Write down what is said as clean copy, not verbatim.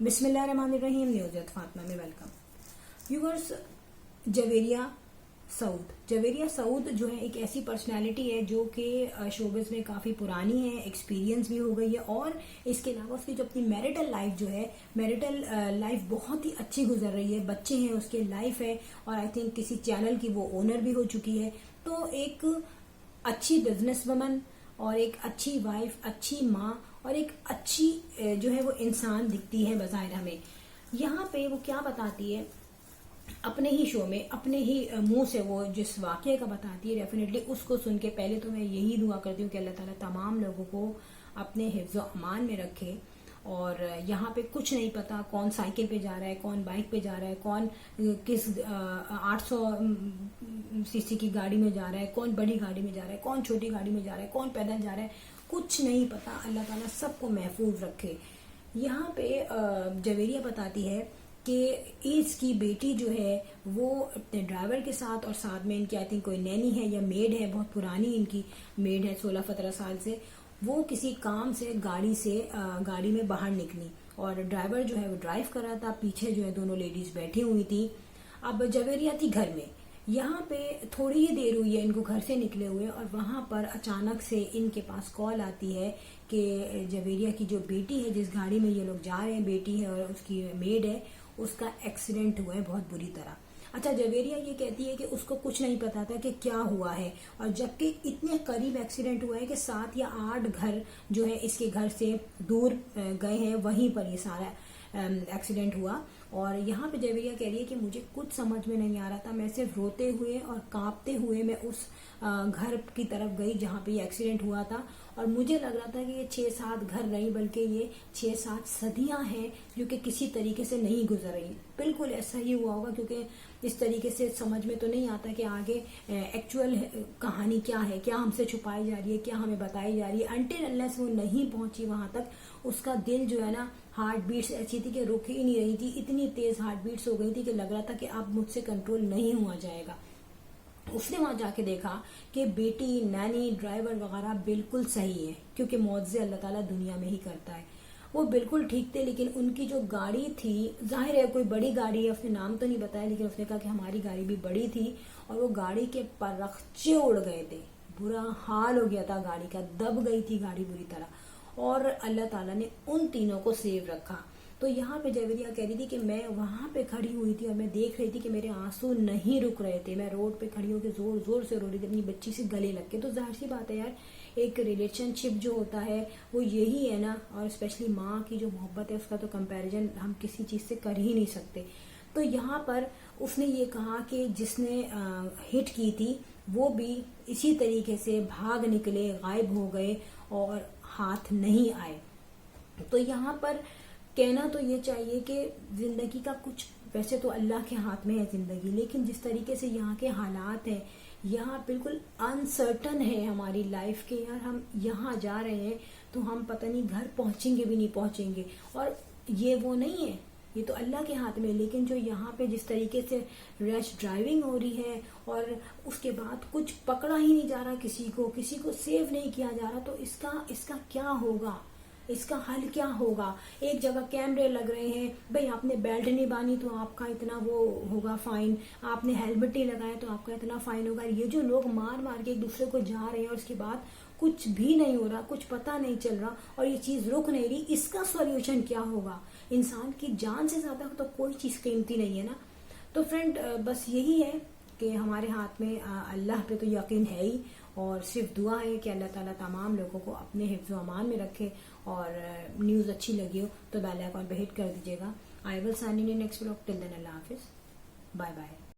बिस्मिल्लाहिर्रहमानिर्रहीम। News with Fatima में welcome. Viewers, Javeria Saud जो है एक ऐसी पर्सनालिटी है जो कि शोबिज़ में काफ़ी पुरानी है, एक्सपीरियंस भी हो गई है, और इसके अलावा उसकी जो अपनी मैरिटल लाइफ बहुत ही अच्छी गुजर रही है। बच्चे हैं, उसके लाइफ है, और आई थिंक किसी चैनल की वो ओनर भी हो चुकी है। तो एक अच्छी बिजनेस वुमन और एक अच्छी वाइफ, अच्छी माँ और एक अच्छी जो है वो इंसान दिखती है बज़ाहिर हमें। यहाँ पे वो क्या बताती है अपने ही शो में, अपने ही मुंह से वो जिस वाक़ये का बताती है, डेफिनेटली उसको सुन के पहले तो मैं यही दुआ करती हूँ कि अल्लाह ताला तमाम लोगों को अपने हिफ्ज़ व अमान में रखे। और यहाँ पे कुछ नहीं पता कौन साइकिल पे जा रहा है, कौन बाइक पे जा रहा है, कौन किस 800 सीसी की गाड़ी में जा रहा है, कौन बड़ी गाड़ी में जा रहा है, कौन छोटी गाड़ी में जा रहा है, कौन पैदल जा रहा है, कुछ नहीं पता। अल्लाह ताला सबको महफूज रखे। यहाँ पे जवेरिया बताती है कि इसकी बेटी जो है वो अपने ड्राइवर के साथ, और साथ में इनकी आई थिंक कोई नैनी है या मेड है, बहुत पुरानी इनकी मेड है, 16-17 साल से। वो किसी काम से गाड़ी में बाहर निकली, और ड्राइवर जो है वो ड्राइव कर रहा था, पीछे जो है दोनों लेडीज बैठी हुई थी। अब जवेरिया थी घर में। यहाँ पे थोड़ी ही देर हुई है इनको घर से निकले हुए, और वहां पर अचानक से इनके पास कॉल आती है कि जवेरिया की जो बेटी है, जिस गाड़ी में ये लोग जा रहे हैं, बेटी है और उसकी मेड है, उसका एक्सीडेंट हुआ है बहुत बुरी तरह। अच्छा, जवेरिया ये कहती है कि उसको कुछ नहीं पता था कि क्या हुआ है, और जबकि इतने करीब एक्सीडेंट हुआ है कि 7 या 8 घर जो है इसके घर से दूर गए हैं, वहीं पर ये सारा एक्सीडेंट हुआ। और यहाँ पे जवेरिया कह रही है कि मुझे कुछ समझ में नहीं आ रहा था, मैं सिर्फ रोते हुए और कांपते हुए मैं उस घर की तरफ गई जहाँ पे ये एक्सीडेंट हुआ था, और मुझे लग रहा था कि ये 6-7 घर नहीं बल्कि ये 6-7 सदियां हैं जो कि किसी तरीके से नहीं गुजर रही। बिल्कुल ऐसा ही हुआ होगा, क्योंकि इस तरीके से समझ में तो नहीं आता कि आगे एक्चुअल कहानी क्या है, क्या हमसे छुपाई जा रही है, क्या हमें बताई जा रही है। अनटिल अनलेस वो नहीं पहुंची वहां तक, उसका दिल जो है ना, हार्ट बीट्स ऐसी थी कि रुक ही नहीं रही थी, इतनी तेज हार्ट बीट्स हो गई थी कि लग रहा था कि अब मुझसे कंट्रोल नहीं हुआ जाएगा। उसने वहां जाके देखा कि बेटी, नैनी, ड्राइवर वगैरह बिल्कुल सही है, क्योंकि मुआवजे अल्लाह ताला दुनिया में ही करता है। वो बिल्कुल ठीक थे, लेकिन उनकी जो गाड़ी थी, जाहिर है कोई बड़ी गाड़ी है, उसने नाम तो नहीं बताया, लेकिन उसने कहा कि हमारी गाड़ी भी बड़ी थी, और वो गाड़ी के परखचे उड़ गए थे, बुरा हाल हो गया था गाड़ी का, दब गई थी गाड़ी बुरी तरह, और अल्लाह ताला ने उन तीनों को सेव रखा। तो यहाँ पे जवेरिया कह रही थी कि मैं वहां पे खड़ी हुई थी और मैं देख रही थी कि मेरे आंसू नहीं रुक रहे थे। मैं रोड पे खड़ी होकर जोर जोर से रो रही थी, अपनी बच्ची से गले लग के। तो जाहिर सी बात है यार, एक रिलेशनशिप जो होता है वो यही है ना, और स्पेशली माँ की जो मोहब्बत है उसका तो कंपैरिजन हम किसी चीज से कर ही नहीं सकते। तो यहाँ पर उसने ये कहा कि जिसने हिट की थी वो भी इसी तरीके से भाग निकले, गायब हो गए और हाथ नहीं आए। तो यहाँ पर कहना तो ये चाहिए कि जिंदगी का कुछ, वैसे तो अल्लाह के हाथ में है जिंदगी, लेकिन जिस तरीके से यहाँ के हालात हैं, यहाँ बिल्कुल अनसर्टन है हमारी लाइफ के। यार हम यहाँ जा रहे हैं तो हम पता नहीं घर पहुंचेंगे भी नहीं पहुंचेंगे, और ये वो नहीं है, ये तो अल्लाह के हाथ में। लेकिन जो यहाँ पे जिस तरीके से रैश ड्राइविंग हो रही है, और उसके बाद कुछ पकड़ा ही नहीं जा रहा, किसी को सेव नहीं किया जा रहा, तो इसका क्या होगा, इसका हल क्या होगा। एक जगह कैमरे लग रहे हैं, भाई आपने बेल्ट नहीं बांधी तो आपका इतना वो होगा फाइन, आपने हेलमेट नहीं लगाया तो आपका इतना फाइन होगा। ये जो लोग मार मार के एक दूसरे को जा रहे हैं, और उसके बाद कुछ भी नहीं हो रहा, कुछ पता नहीं चल रहा, और ये चीज रुक नहीं रही, इसका सॉल्यूशन क्या होगा। इंसान की जान से ज्यादा तो कोई चीज कीमती नहीं है ना। तो फ्रेंड, बस यही है कि हमारे हाथ में अल्लाह पे तो यकीन है ही, और सिर्फ दुआ है कि अल्लाह ताला तमाम लोगों को अपने हिफ्ज़ अमान में रखे। और न्यूज़ अच्छी लगी हो तो बेल आइकन पे हिट कर दीजिएगा। I will sign in next vlog. Till then Allah हाफिज, बाय बाय।